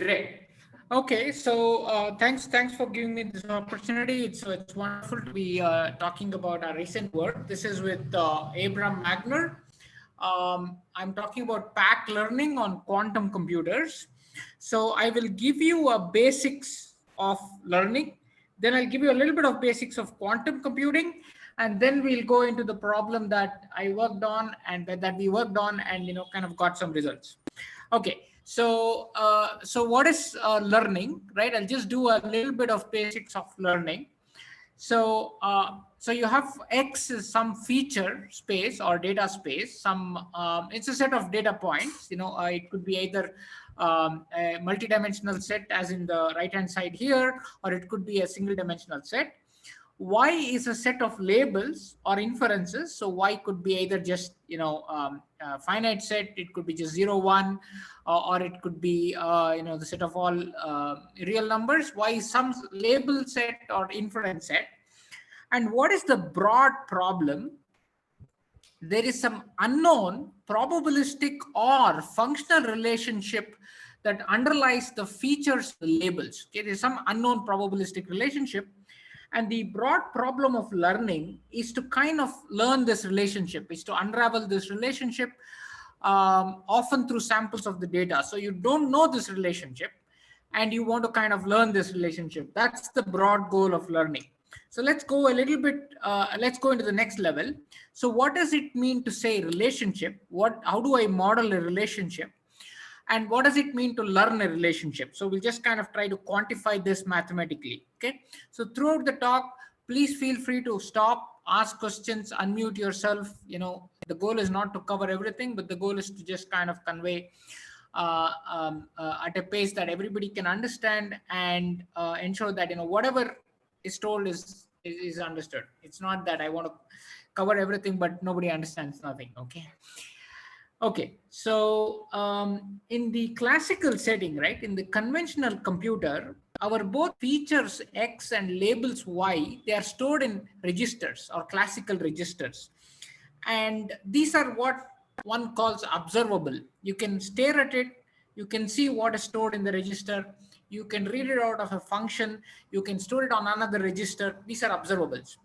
Great. Okay, so thanks for giving me this opportunity. It's wonderful to be talking about our recent work. This is with Abram Magner. I'm talking about PAC Learning on quantum computers. So I will give you a basics of learning. Then I'll give you a little bit of basics of quantum computing, and then we'll go into the problem that I worked on and that we worked on, and kind of got some results. Okay, so what is learning, right? I'll just do a little bit of basics of learning. So you have X is some feature space or data space. It's a set of data points. It could be either a multidimensional set, as in the right hand side here, or it could be a single dimensional set. Y is a set of labels or inferences. So Y could be either just a finite set, it could be just 0, 1, or it could be the set of all real numbers. Y is some label set or inference set. And what is the broad problem? There is some unknown probabilistic or functional relationship that underlies the features of the labels. Okay, there's some unknown probabilistic relationship. And the broad problem of learning is to kind of learn this relationship, is to unravel this relationship, often through samples of the data. So you don't know this relationship and you want to kind of learn this relationship. That's the broad goal of learning. So let's go a little bit, let's go into the next level. So what does it mean to say relationship? How do I model a relationship? And what does it mean to learn a relationship? So we'll just kind of try to quantify this mathematically. Okay. So throughout the talk, please feel free to stop, ask questions, unmute yourself. The goal is not to cover everything, but the goal is to just kind of convey at a pace that everybody can understand, and ensure that whatever is told is understood. It's not that I want to cover everything, but nobody understands nothing. Okay. Okay, so in the classical setting, right, in the conventional computer, our both features X and labels Y, they are stored in registers or classical registers. And these are what one calls observable. You can stare at it, you can see what is stored in the register, you can read it out of a function, you can store it on another register. These are observables.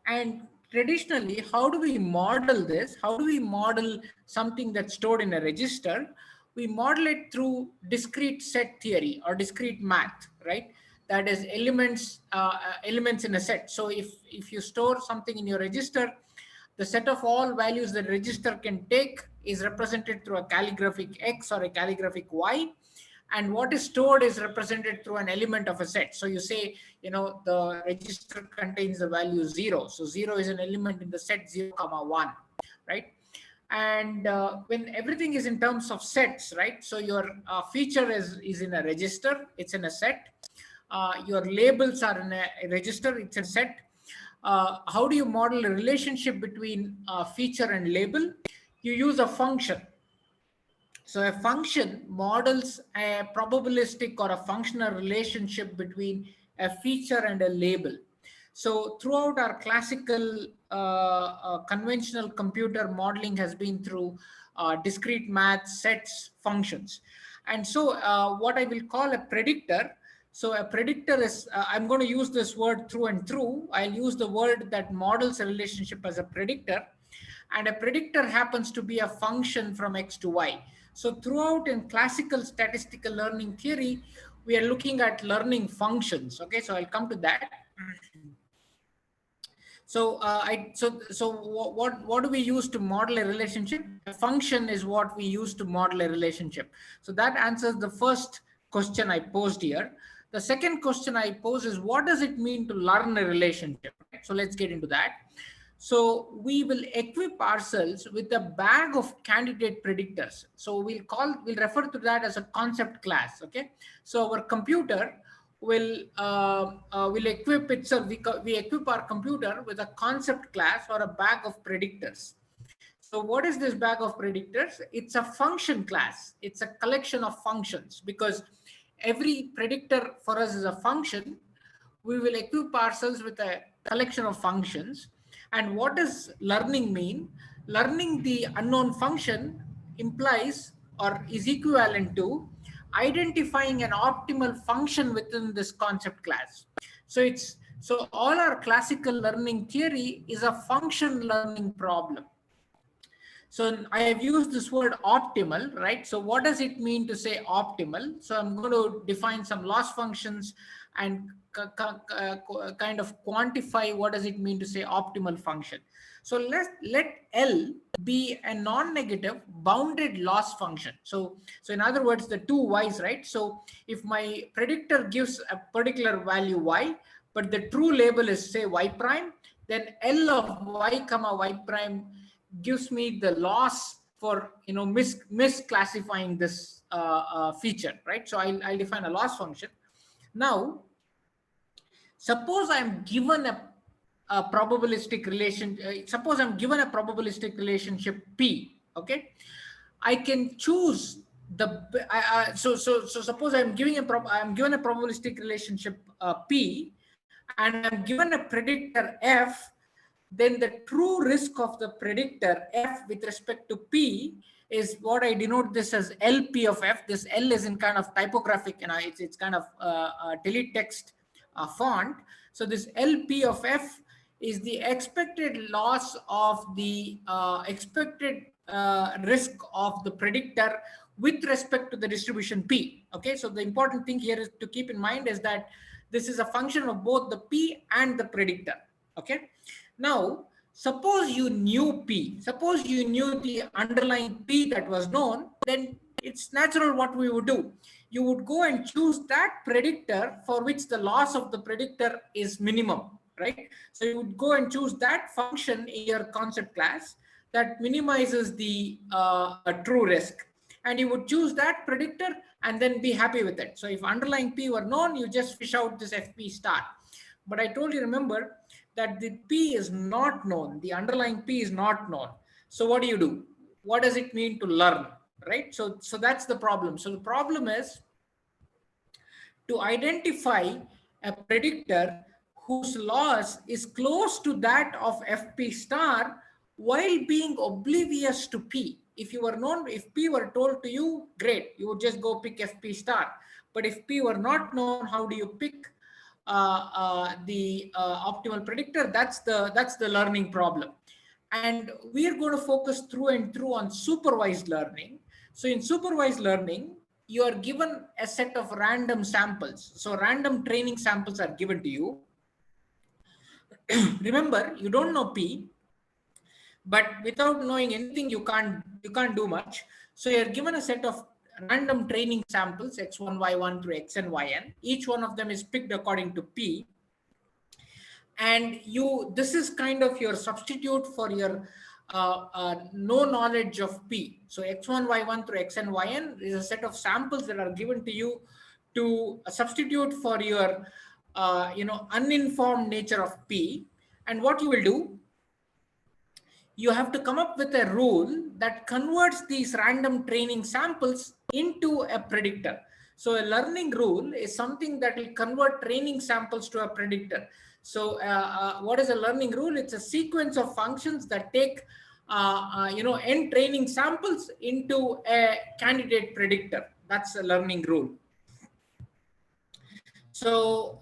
And traditionally, how do we model this? How do we model something that's stored in a register? We model it through discrete set theory or discrete math, right? That is elements in a set. So if you store something in your register, the set of all values that register can take is represented through a calligraphic X or a calligraphic Y. And what is stored is represented through an element of a set. So you say, the register contains the value 0. So 0 is an element in the set 0, 1, right? And when everything is in terms of sets, right? So your feature is in a register, it's in a set. Your labels are in a register, it's a set. How do you model a relationship between feature and label? You use a function. So a function models a probabilistic or a functional relationship between a feature and a label. So throughout our classical conventional computer modeling has been through discrete math, sets, functions. And so what I will call a predictor. So a predictor is, I'm going to use this word through and through. I'll use the word that models a relationship as a predictor. And a predictor happens to be a function from X to Y. So throughout in classical statistical learning theory, we are looking at learning functions. Okay, so I'll come to that. So what do we use to model a relationship? A function is what we use to model a relationship. So that answers the first question I posed here. The second question I pose is, what does it mean to learn a relationship? So let's get into that. So we will equip ourselves with a bag of candidate predictors. So we'll refer to that as a concept class. Okay. So our computer will equip itself. We equip our computer with a concept class or a bag of predictors. So what is this bag of predictors? It's a function class. It's a collection of functions, because every predictor for us is a function. We will equip ourselves with a collection of functions. And what does learning mean? Learning the unknown function implies or is equivalent to identifying an optimal function within this concept class. So all our classical learning theory is a function learning problem. So I have used this word optimal, right? So what does it mean to say optimal? So I'm going to define some loss functions and kind of quantify what does it mean to say optimal function. So let L be a non-negative bounded loss function. So in other words, the two y's, right? So if my predictor gives a particular value y, but the true label is say y prime, then L of y comma y prime gives me the loss for misclassifying this feature, right? So I'll define a loss function. Now, suppose I'm given a probabilistic relation. Suppose I'm given a probabilistic relationship P. Okay, I can choose the. So suppose I'm given a probabilistic relationship P, and I'm given a predictor F. Then the true risk of the predictor F with respect to P is what I denote this as LP of F. This L is in kind of typographic, it's kind of teletext font. So this LP of F is the expected loss of the expected risk of the predictor with respect to the distribution P. Okay, so the important thing here is to keep in mind is that this is a function of both the P and the predictor. Okay. Now, suppose you knew P, suppose you knew the underlying P that was known, then it's natural what we would do. You would go and choose that predictor for which the loss of the predictor is minimum, right? So you would go and choose that function in your concept class that minimizes the true risk. And you would choose that predictor and then be happy with it. So if underlying P were known, you just fish out this FP star. But I told you, remember, that the P is not known, the underlying P is not known. So what do? What does it mean to learn, right? So that's the problem. So the problem is to identify a predictor whose loss is close to that of FP star while being oblivious to P. If you were known, if P were told to you, great, you would just go pick FP star. But if P were not known, how do you pick the optimal predictor? That's the learning problem. And we are going to focus through and through on supervised learning. So in supervised learning, you are given a set of random samples. So random training samples are given to you. Remember, you don't know P, but without knowing anything, you can't do much. So you're given a set of random training samples, x1, y1 through xn, yn. Each one of them is picked according to P. And this is kind of your substitute for your no knowledge of P. So x1, y1 through xn, yn is a set of samples that are given to you to substitute for your uninformed nature of P. And what you will do, you have to come up with a rule that converts these random training samples into a predictor. So a learning rule is something that will convert training samples to a predictor. So what is a learning rule? It's a sequence of functions that take n training samples into a candidate predictor. That's a learning rule. So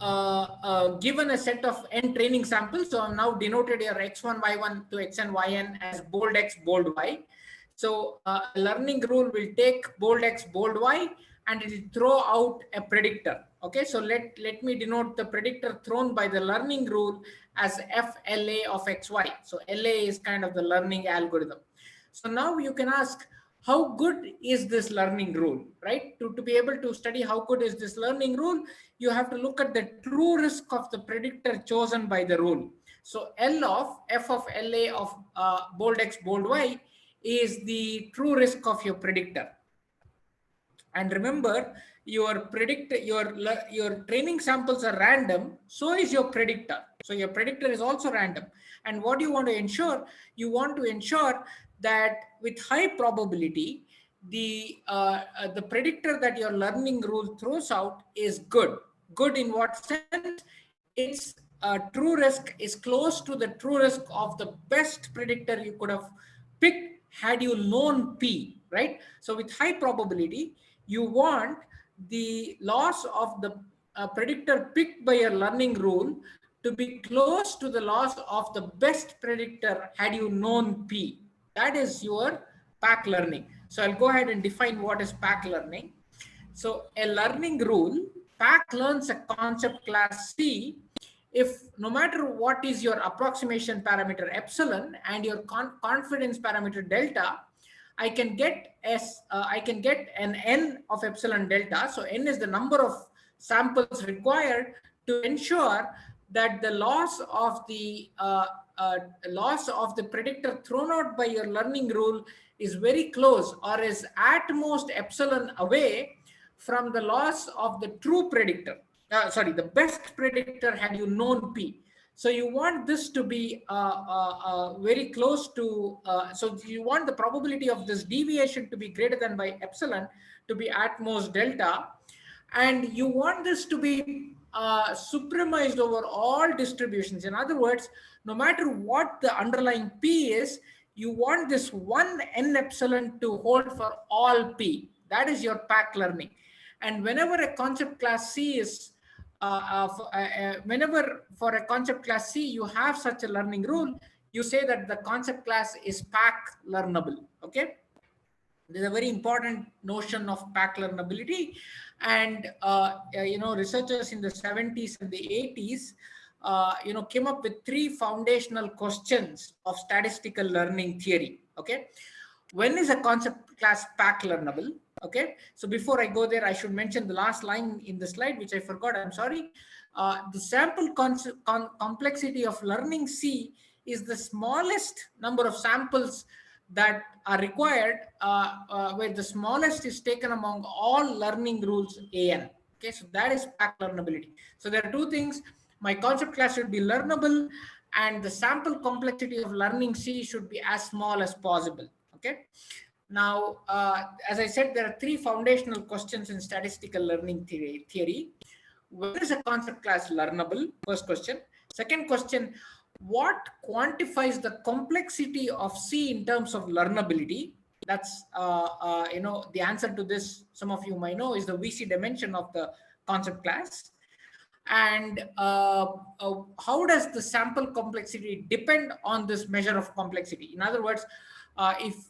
given a set of n training samples, so I've now denoted your x1, y1 to xn, yn as bold x, bold y. So a learning rule will take bold x, bold y, and it will throw out a predictor. Okay, so let me denote the predictor thrown by the learning rule as FLA of xy. So LA is kind of the learning algorithm. So now you can ask, how good is this learning rule, right? To be able to study how good is this learning rule, you have to look at the true risk of the predictor chosen by the rule. So L of F of LA of bold X, bold Y is the true risk of your predictor. And remember, your predictor, your training samples are random, so is your predictor. So your predictor is also random. And what you want to ensure? You want to ensure that with high probability, the predictor that your learning rule throws out is good. Good in what sense? Its true risk is close to the true risk of the best predictor you could have picked had you known P, right? So with high probability, you want the loss of the predictor picked by your learning rule to be close to the loss of the best predictor had you known P. That is your PAC learning. So I'll go ahead and define what is PAC learning. So a learning rule, PAC learns a concept class C if no matter what is your approximation parameter epsilon and your confidence parameter delta, I can get an n of epsilon delta. So n is the number of samples required to ensure that the loss of the predictor thrown out by your learning rule is very close or is at most epsilon away from the loss of the true predictor. The best predictor had you known P. So you want this to be very close to, so you want the probability of this deviation to be greater than by epsilon to be at most delta. And you want this to be supremized over all distributions. In other words, no matter what the underlying P is, you want this one n epsilon to hold for all P. That is your PAC learning. And whenever a concept class C is, whenever for a concept class C, you have such a learning rule, you say that the concept class is PAC learnable, okay? There's a very important notion of PAC learnability. And, researchers in the 70s and the 80s, came up with 3 foundational questions of statistical learning theory, okay? When is a concept class PAC learnable? Okay, so before I go there, I should mention the last line in the slide, which I forgot. I'm sorry. The sample complexity of learning C is the smallest number of samples that are required, where the smallest is taken among all learning rules AN. Okay, so that is PAC learnability. So there are 2 things. My concept class should be learnable, and the sample complexity of learning C should be as small as possible. Okay. Now, as I said, there are 3 foundational questions in statistical learning theory. When is a concept class learnable? First question. Second question, what quantifies the complexity of C in terms of learnability? That's, the answer to this, some of you might know, is the VC dimension of the concept class. And how does the sample complexity depend on this measure of complexity? In other words,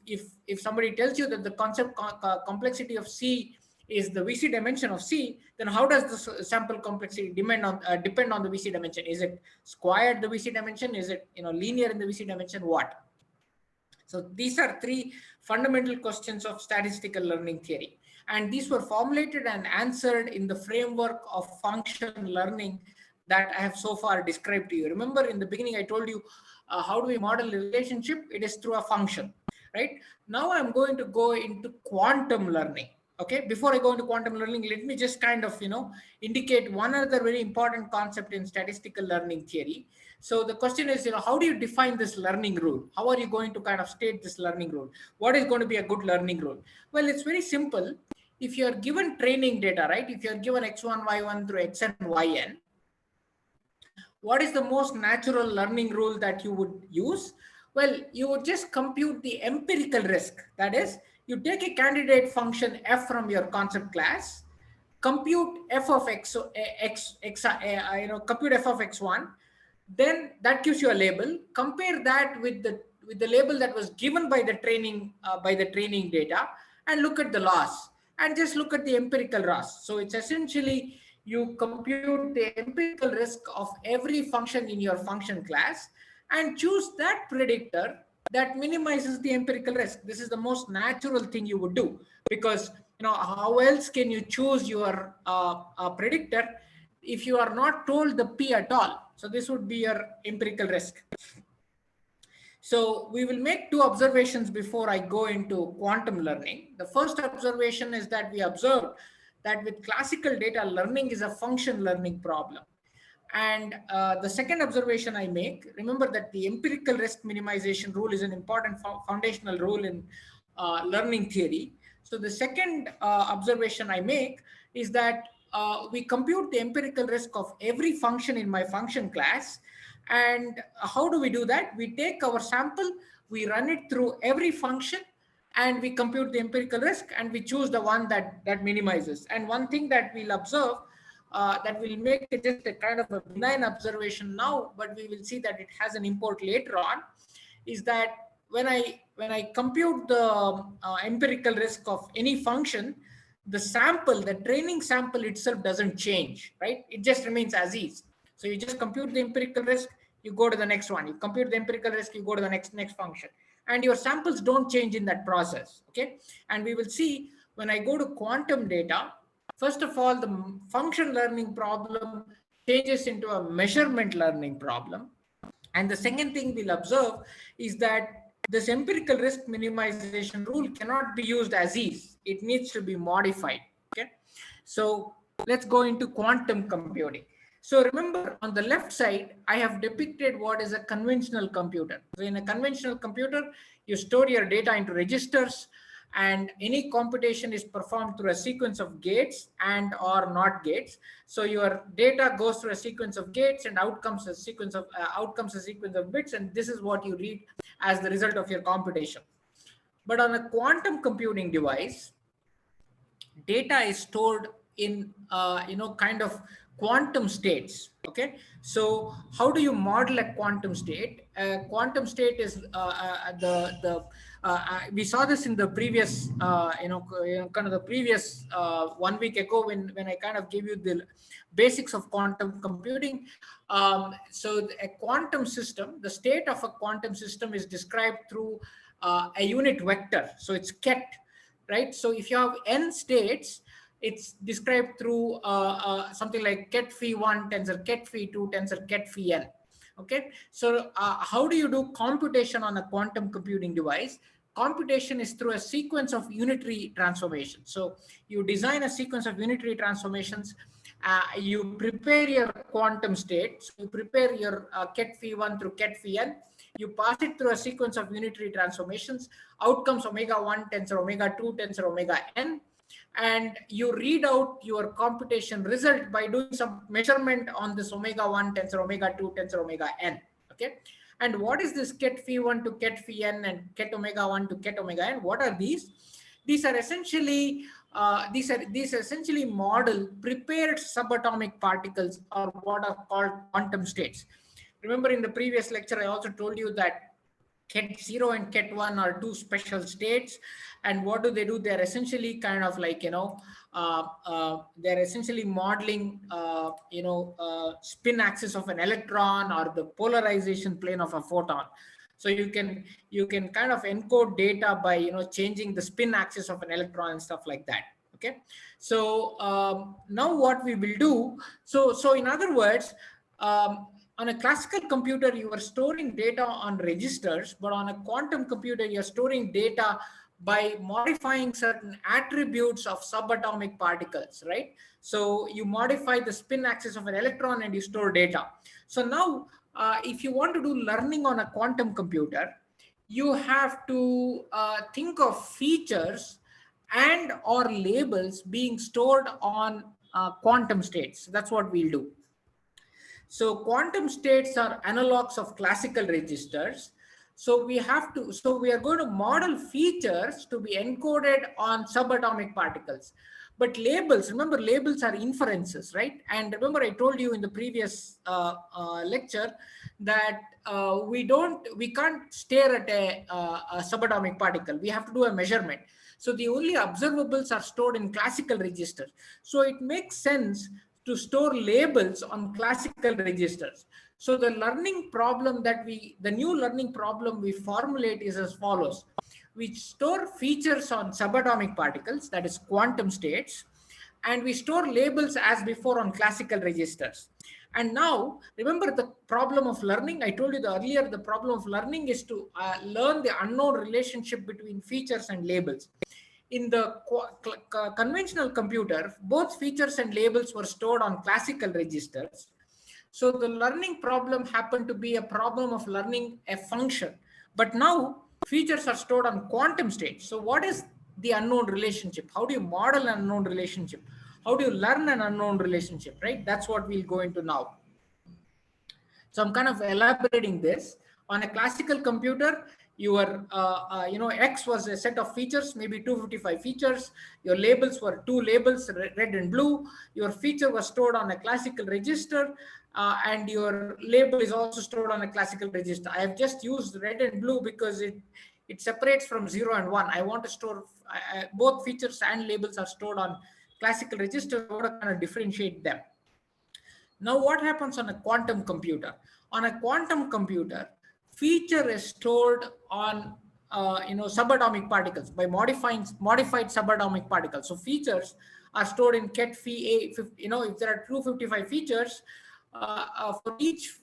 if somebody tells you that the concept complexity of C is the VC dimension of C, then how does the sample complexity depend on the VC dimension? Is it squared the VC dimension? Is it linear in the VC dimension? What? So these are 3 fundamental questions of statistical learning theory, and these were formulated and answered in the framework of function learning that I have so far described to you. Remember, in the beginning, I told you how do we model a relationship? It is through a function, right? Now I'm going to go into quantum learning. Okay, before I go into quantum learning, let me just kind of, indicate one other very important concept in statistical learning theory. So the question is, how do you define this learning rule? How are you going to kind of state this learning rule? What is going to be a good learning rule? Well, it's very simple. If you're given training data, right? If you're given x1, y1 through xn, yn, what is the most natural learning rule that you would use? Well, you would just compute the empirical risk. That is, you take a candidate function f from your concept class, compute f of compute f of x1, then that gives you a label. Compare that with the label that was given by the training data, and look at the loss, and just look at the empirical loss. So it's essentially you compute the empirical risk of every function in your function class and choose that predictor that minimizes the empirical risk. This is the most natural thing you would do, because how else can you choose your predictor if you are not told the P at all? So this would be your empirical risk. So we will make 2 observations before I go into quantum learning. The first observation is that we observed that with classical data, learning is a function learning problem. And the second observation I make, remember that the empirical risk minimization rule is an important foundational rule in learning theory. So the second observation I make is that we compute the empirical risk of every function in my function class. And how do we do that? We take our sample, we run it through every function, and we compute the empirical risk, and we choose the one that minimizes. And one thing that we'll observe, that will make it just a kind of a benign observation now, but we will see that it has an import later on, is that when I compute the empirical risk of any function, the sample, the training sample itself doesn't change, right? It just remains as is. So you just compute the empirical risk, you go to the next one. You compute the empirical risk, you go to the next function, and your samples don't change in that process. Okay, and we will see when I go to quantum data. First of all, the function learning problem changes into a measurement learning problem. And the second thing we'll observe is that this empirical risk minimization rule cannot be used as is. It needs to be modified. Okay, so let's go into quantum computing. So remember, on the left side, I have depicted what is a conventional computer. So in a conventional computer, you store your data into registers, and any computation is performed through a sequence of gates and or not gates. So your data goes through a sequence of gates, and outcomes a sequence of bits, and this is what you read as the result of your computation. But on a quantum computing device, data is stored in kind of quantum states. Okay, so how do you model a quantum state? A quantum state is we saw this in the previous kind of the previous 1 week ago when I kind of gave you the basics of quantum computing. So a quantum system, the state of a quantum system is described through a unit vector. So it's ket, right? So if you have n states, it's described through something like ket phi 1 tensor ket phi 2 tensor ket phi n. Okay, so how do you do computation on a quantum computing device? Computation is through a sequence of unitary transformations. So you design a sequence of unitary transformations. You prepare your quantum state. So you prepare your ket phi 1 through ket phi n. You pass it through a sequence of unitary transformations. Outcomes omega 1 tensor omega 2 tensor omega n. And you read out your computation result by doing some measurement on this omega 1 tensor omega 2 tensor omega n. Okay, and what is this ket phi 1 to ket phi n and ket omega 1 to ket omega n? What are these? These are essentially these essentially model prepared subatomic particles, or what are called quantum states. Remember, in the previous lecture I also told you that ket 0 and ket 1 are two special states. And what do? They're essentially kind of like, they're essentially modeling, spin axis of an electron or the polarization plane of a photon. So you can kind of encode data by, changing the spin axis of an electron and stuff like that. Okay. So now what we will do, so in other words, on a classical computer, you are storing data on registers, but on a quantum computer, you're storing data by modifying certain attributes of subatomic particles, right? So you modify the spin axis of an electron and you store data. So now, if you want to do learning on a quantum computer, you have to think of features and or labels being stored on quantum states. That's what we'll do. So quantum states are analogs of classical registers. So we are going to model features to be encoded on subatomic particles. But labels, remember, labels are inferences, right? And remember, I told you in the previous lecture that we can't stare at a subatomic particle. We have to do a measurement. So the only observables are stored in classical registers. So it makes sense to store labels on classical registers. So the learning problem the new learning problem we formulate is as follows. We store features on subatomic particles, that is quantum states, and we store labels as before on classical registers. And now, remember the problem of learning. I told you earlier, the problem of learning is to learn the unknown relationship between features and labels. In the conventional computer, both features and labels were stored on classical registers. So the learning problem happened to be a problem of learning a function. But now features are stored on quantum states. So what is the unknown relationship? How do you model an unknown relationship? How do you learn an unknown relationship, right? That's what we'll go into now. So I'm kind of elaborating this. On a classical computer, Your X was a set of features, maybe 255 features. Your labels were two labels, red and blue. Your feature was stored on a classical register, and your label is also stored on a classical register. I have just used red and blue because it separates from 0 and 1. I want to store both features and labels are stored on classical register. I want to kind of differentiate them. Now, what happens on a quantum computer? On a quantum computer, feature is stored on subatomic particles by modified subatomic particles. So features are stored in ket phi a. If there are 255 features, for each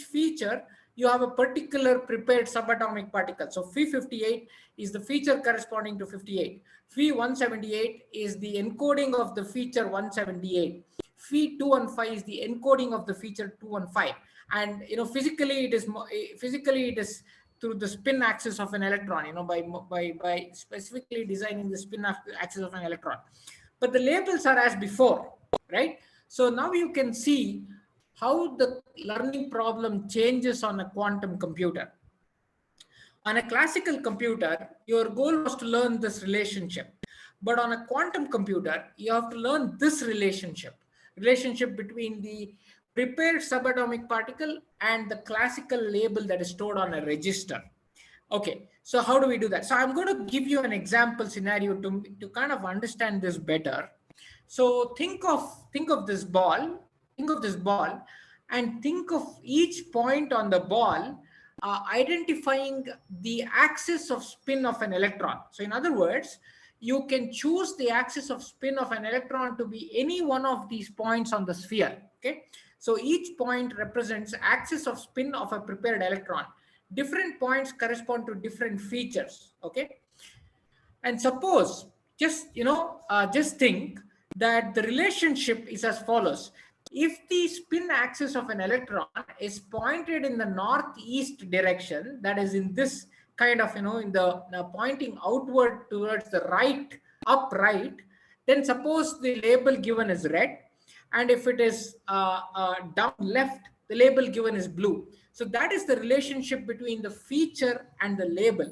feature, you have a particular prepared subatomic particle. So phi 58 is the feature corresponding to 58. Phi 178 is the encoding of the feature 178. Phi 215 is the encoding of the feature 215. And physically it is through the spin axis of an electron, by specifically designing the spin axis of an electron. But the labels are as before, right? So now you can see how the learning problem changes on a quantum computer. On a classical computer, your goal was to learn this relationship. But on a quantum computer, you have to learn this relationship between the prepared subatomic particle and the classical label that is stored on a register. Okay, so how do we do that? So I'm going to give you an example scenario to kind of understand this better. So think of this ball, and think of each point on the ball identifying the axis of spin of an electron. So in other words, you can choose the axis of spin of an electron to be any one of these points on the sphere. Okay, so each point represents axis of spin of a prepared electron. Different points correspond to different features. Okay, and suppose just think that the relationship is as follows. If the spin axis of an electron is pointed in the northeast direction, that is in this kind of, in the pointing outward towards the right, upright, then suppose the label given is red. And if it is down left, the label given is blue. So that is the relationship between the feature and the label.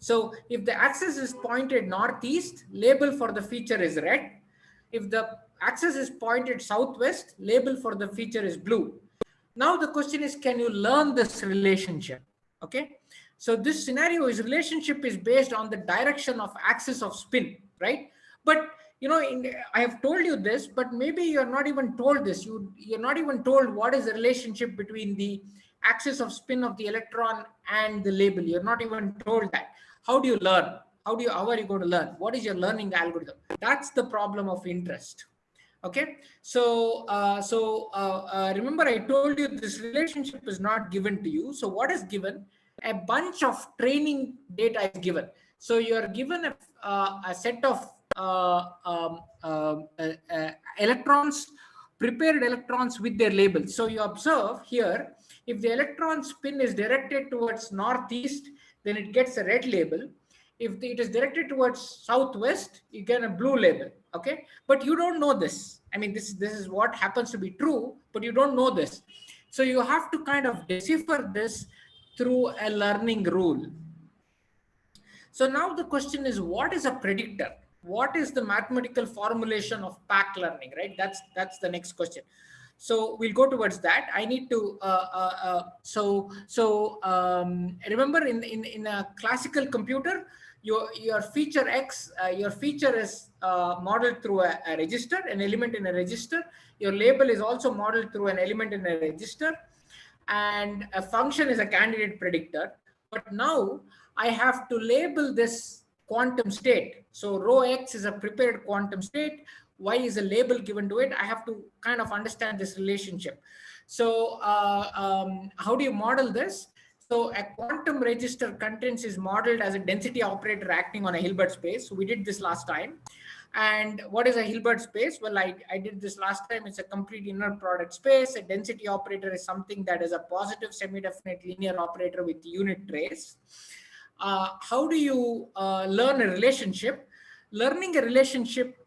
So if the axis is pointed northeast, label for the feature is red. If the axis is pointed southwest, label for the feature is blue. Now the question is, can you learn this relationship? Okay, so this scenario's relationship is based on the direction of axis of spin, right? But I have told you this, but maybe you're not even told this. You're not even told what is the relationship between the axis of spin of the electron and the label. You're not even told that. How do you learn? How are you going to learn? What is your learning algorithm? That's the problem of interest. Okay, so remember, I told you this relationship is not given to you. So what is given? A bunch of training data is given. So you are given a set of electrons, prepared electrons with their labels. So you observe here, if the electron spin is directed towards northeast, then it gets a red label. If it is directed towards southwest, you get a blue label. Okay, but you don't know this. I mean, this is what happens to be true, but you don't know this. So you have to kind of decipher this through a learning rule. So now the question is, what is a predictor? What is the mathematical formulation of PAC learning, right? That's the next question. So we'll go towards that. I need to remember in a classical computer, your feature X, your feature is modeled through a register, an element in a register. Your label is also modeled through an element in a register, and a function is a candidate predictor. But now I have to label this quantum state. So rho X is a prepared quantum state. Y is a label given to it. I have to kind of understand this relationship. So how do you model this? So a quantum register contents is modeled as a density operator acting on a Hilbert space. So we did this last time. And what is a Hilbert space? Well, I did this last time. It's a complete inner product space. A density operator is something that is a positive semi-definite linear operator with unit trace. How do you learn a relationship? Learning a relationship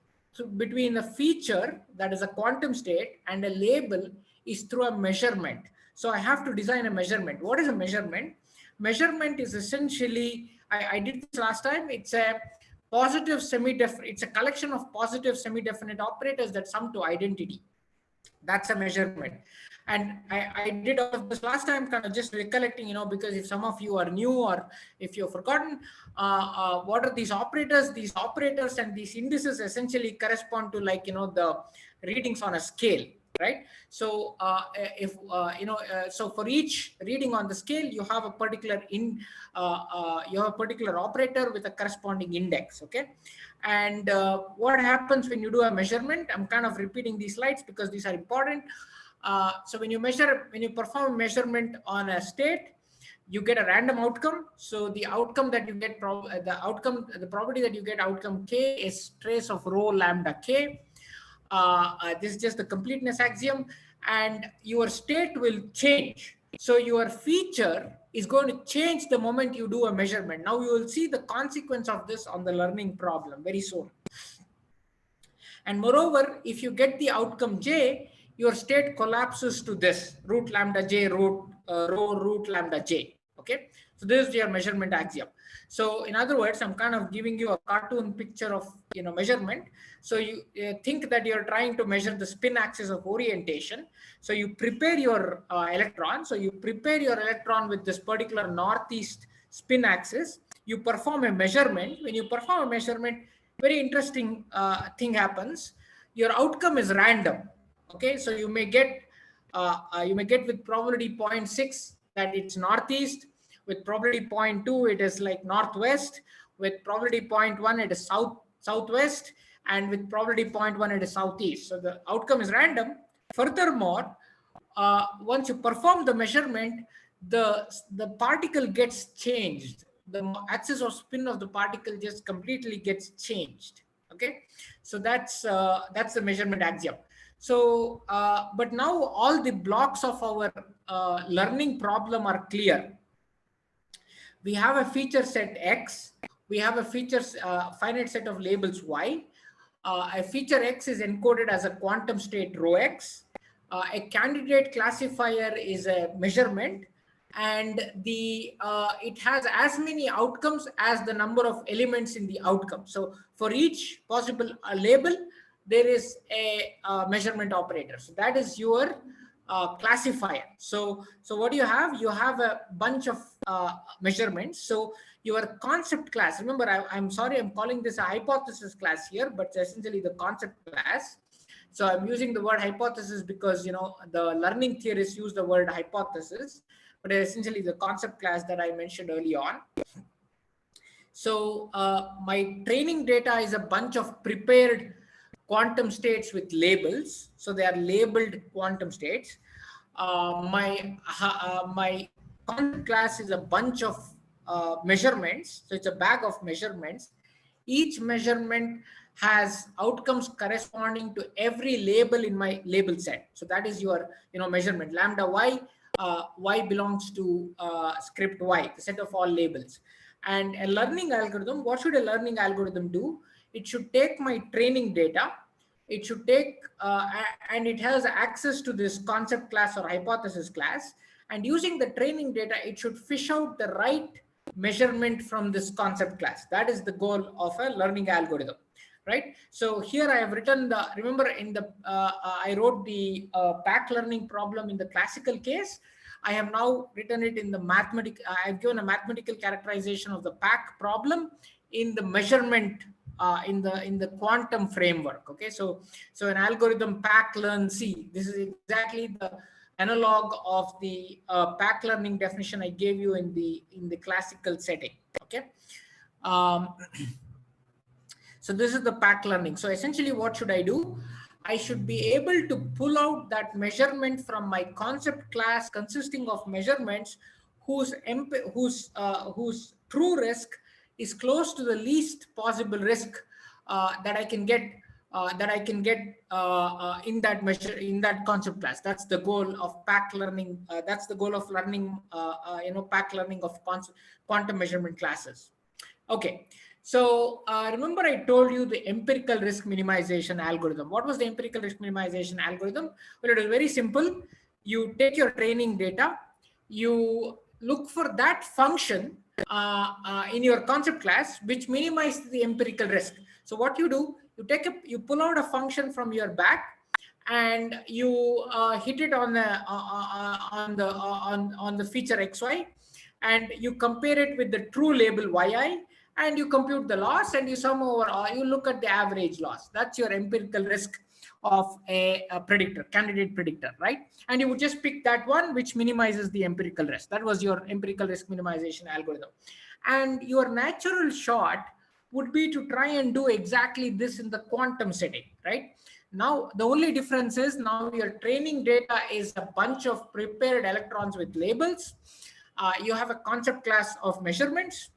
between a feature that is a quantum state and a label is through a measurement. So I have to design a measurement. What is a measurement? Measurement is essentially, I did this last time. It's a positive semi-definite. It's a collection of positive semi-definite operators that sum to identity. That's a measurement. And I did all of this last time, kind of just recollecting, because if some of you are new or if you've forgotten, what are these operators? These operators and these indices essentially correspond to, like, the readings on a scale, right? So so for each reading on the scale, you have a particular operator with a corresponding index. Okay. And what happens when you do a measurement? I'm kind of repeating these slides because these are important. So when you perform a measurement on a state, you get a random outcome. So the outcome that you get, the probability that you get outcome K is trace of rho lambda K. This is just the completeness axiom, and your state will change. So your feature is going to change the moment you do a measurement. Now you will see the consequence of this on the learning problem very soon. And moreover, if you get the outcome J, your state collapses to this root lambda J, rho root lambda J. Okay. So this is your measurement axiom. So in other words, I'm kind of giving you a cartoon picture of measurement. So you think that you're trying to measure the spin axis of orientation. So you prepare your electron. So you prepare your electron with this particular northeast spin axis. You perform a measurement. When you perform a measurement, very interesting thing happens. Your outcome is random. Okay, so you may get with probability 0.6 that it's northeast. With probability 0.2, it is like northwest. With probability 0.1, it is southwest. And with probability 0.1, it is southeast. So the outcome is random. Furthermore, once you perform the measurement, the particle gets changed. The axis of spin of the particle just completely gets changed. Okay, so that's the measurement axiom. So, but now all the blocks of our learning problem are clear. We have a feature set X. We have a finite set of labels Y. A feature X is encoded as a quantum state rho X. A candidate classifier is a measurement, and it has as many outcomes as the number of elements in the outcome. So for each possible label, there is a measurement operator. So that is your classifier. So what do you have? You have a bunch of measurements. So your concept class, remember, I'm sorry, I'm calling this a hypothesis class here, but it's essentially the concept class. So I'm using the word hypothesis because, the learning theorists use the word hypothesis, but essentially the concept class that I mentioned early on. So my training data is a bunch of prepared quantum states with labels. So they are labeled quantum states. My concept class is a bunch of measurements. So it's a bag of measurements. Each measurement has outcomes corresponding to every label in my label set. So that is your measurement. Lambda Y, Y belongs to script Y, the set of all labels. And a learning algorithm, what should a learning algorithm do? It should take my training data. It should take, and it has access to this concept class or hypothesis class. And using the training data, it should fish out the right measurement from this concept class. That is the goal of a learning algorithm, right? So here I have written remember in the, I wrote the PAC learning problem in the classical case. I have now written it in the mathematical, I've given a mathematical characterization of the PAC problem in the measurement, in the quantum framework. Okay, so an algorithm PAC learn C. This is exactly the analog of the PAC learning definition I gave you in the classical setting. Okay, so this is the PAC learning. So essentially, what should I do? I should be able to pull out that measurement from my concept class consisting of measurements whose true risk is close to the least possible risk that I can get in that measure, in that concept class. That's the goal of PAC learning. That's the goal of learning, PAC learning of quantum measurement classes. Okay. So remember I told you the empirical risk minimization algorithm. What was the empirical risk minimization algorithm? Well, it was very simple. you take your training data, you look for that function in your concept class which minimizes the empirical risk. So what you do, you pull out a function from your back, and you hit it on the feature xy, and you compare it with the true label yi, and you compute the loss, and you sum over, you look at the average loss. That's your empirical risk of a predictor, candidate predictor, right? And you would just pick that one which minimizes the empirical risk. That was your empirical risk minimization algorithm. And your natural shot would be to try and do exactly this in the quantum setting, right? Now, the only difference is now your training data is a bunch of prepared electrons with labels. You have a concept class of measurements.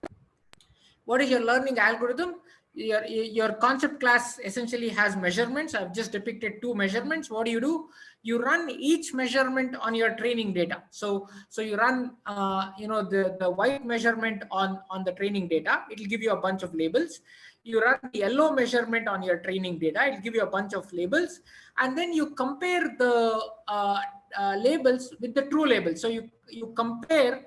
What is your learning algorithm? Your concept class essentially has measurements. I've just depicted 2 measurements. What do? You run each measurement on your training data. So you run the white measurement on the training data. It will give you a bunch of labels. You run the yellow measurement on your training data. It will give you a bunch of labels. And then you compare the labels with the true labels. So you compare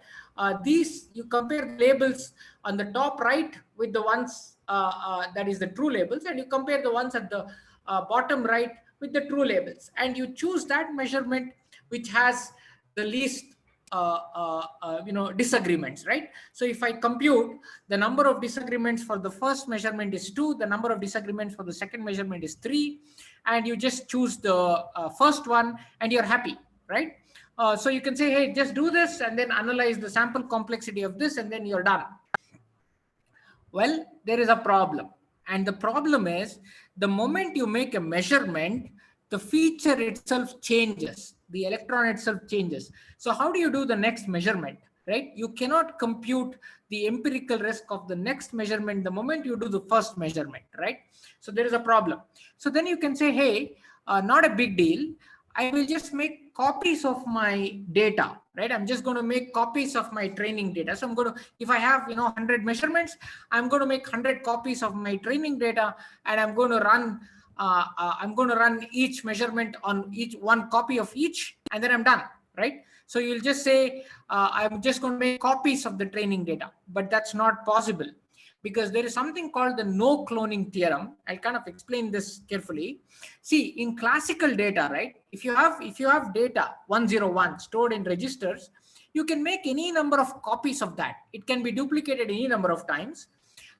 you compare the labels on the top right with the ones that is the true labels, and you compare the ones at the bottom right with the true labels, and you choose that measurement which has the least disagreements, right? So if I compute the number of disagreements for the first measurement is 2, the number of disagreements for the second measurement is 3, and you just choose the first one and you're happy, right? So you can say, hey, just do this and then analyze the sample complexity of this, and then you're done. Well, there is a problem. And the problem is, the moment you make a measurement, the feature itself changes. The electron itself changes. So how do you do the next measurement, right? You cannot compute the empirical risk of the next measurement the moment you do the first measurement, right? So there is a problem. So then you can say, hey, not a big deal. I will just make copies of my data, right? I'm just going to make copies of my training data. So I'm going to, if I have, 100 measurements, I'm going to make 100 copies of my training data, and I'm going to run each measurement on each one copy of each, and then I'm done, right? So you'll just say, I'm just going to make copies of the training data, but that's not possible, because there is something called the no cloning theorem. I'll kind of explain this carefully. See, in classical data, right? If you have data 101 stored in registers, you can make any number of copies of that. It can be duplicated any number of times,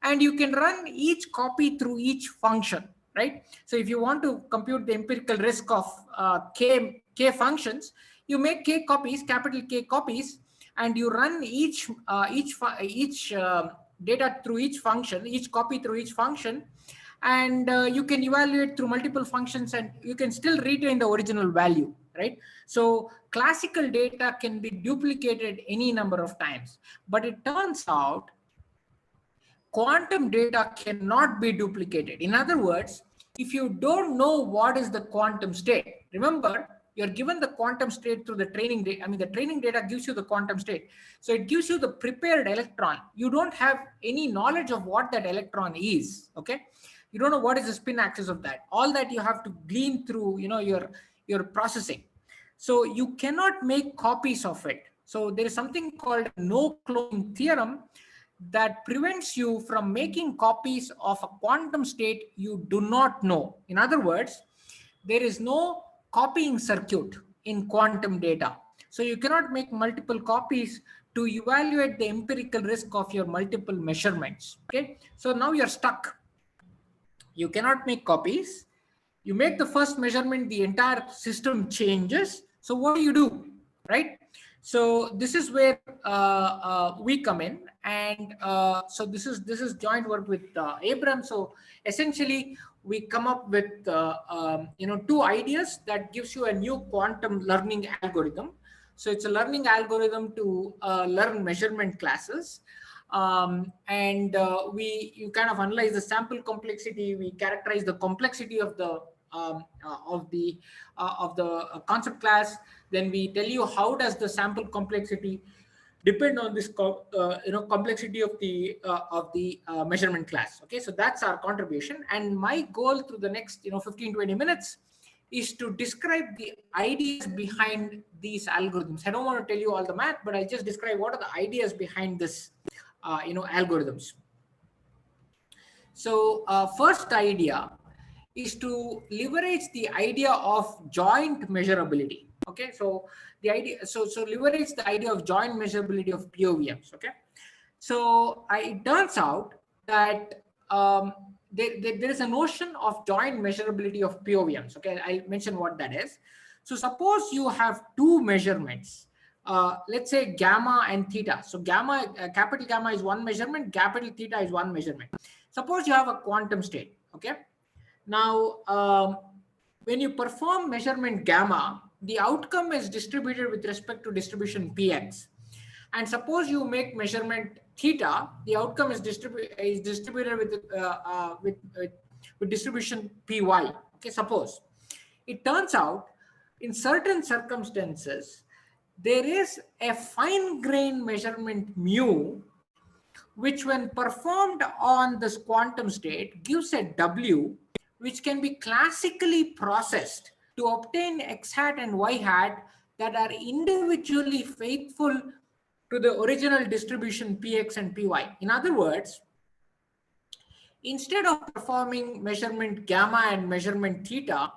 and you can run each copy through each function, right? So if you want to compute the empirical risk of k functions, you make k copies, capital K copies, and you run each data through each function, each copy through each function, and you can evaluate through multiple functions, and you can still retain the original value, right? So classical data can be duplicated any number of times, but it turns out quantum data cannot be duplicated. In other words, if you don't know what is the quantum state, remember, you're given the quantum state through the training data. I mean, the training data gives you the quantum state. So it gives you the prepared electron. You don't have any knowledge of what that electron is, okay? You don't know what is the spin axis of that. All that you have to glean through, your processing. So you cannot make copies of it. So there is something called no cloning theorem that prevents you from making copies of a quantum state you do not know. In other words, there is no copying circuit in quantum data. So you cannot make multiple copies to evaluate the empirical risk of your multiple measurements. Okay, so now you're stuck. You cannot make copies. You make the first measurement, the entire system changes. So what do? Right? So this is where we come in, and so this is joint work with Abram. So essentially, we come up with 2 ideas that gives you a new quantum learning algorithm. So it's a learning algorithm to learn measurement classes, and you kind of analyze the sample complexity. We characterize the complexity of the concept class. Then we tell you how does the sample complexity depend on this complexity of the measurement class. Okay, so that's our contribution, and my goal through the next 15-20 minutes is to describe the ideas behind these algorithms. I don't want to tell you all the math, but I'll just describe what are the ideas behind this, algorithms. So first idea is to leverage the idea of joint measurability. Okay, so the idea, so leverage the idea of joint measurability of POVMs. Okay, so it turns out that there is a notion of joint measurability of POVMs. Okay, I'll mention what that is. So suppose you have two measurements, let's say gamma and theta. So gamma, capital gamma is one measurement, capital theta is one measurement. Suppose you have a quantum state. Okay, now when you perform measurement gamma, the outcome is distributed with respect to distribution px. And suppose you make measurement theta, the outcome is distributed with distribution py. Okay, suppose it turns out in certain circumstances there is a fine-grained measurement mu, which when performed on this quantum state gives a w, which can be classically processed to obtain x hat and y hat that are individually faithful to the original distribution px and py. In other words, instead of performing measurement gamma and measurement theta,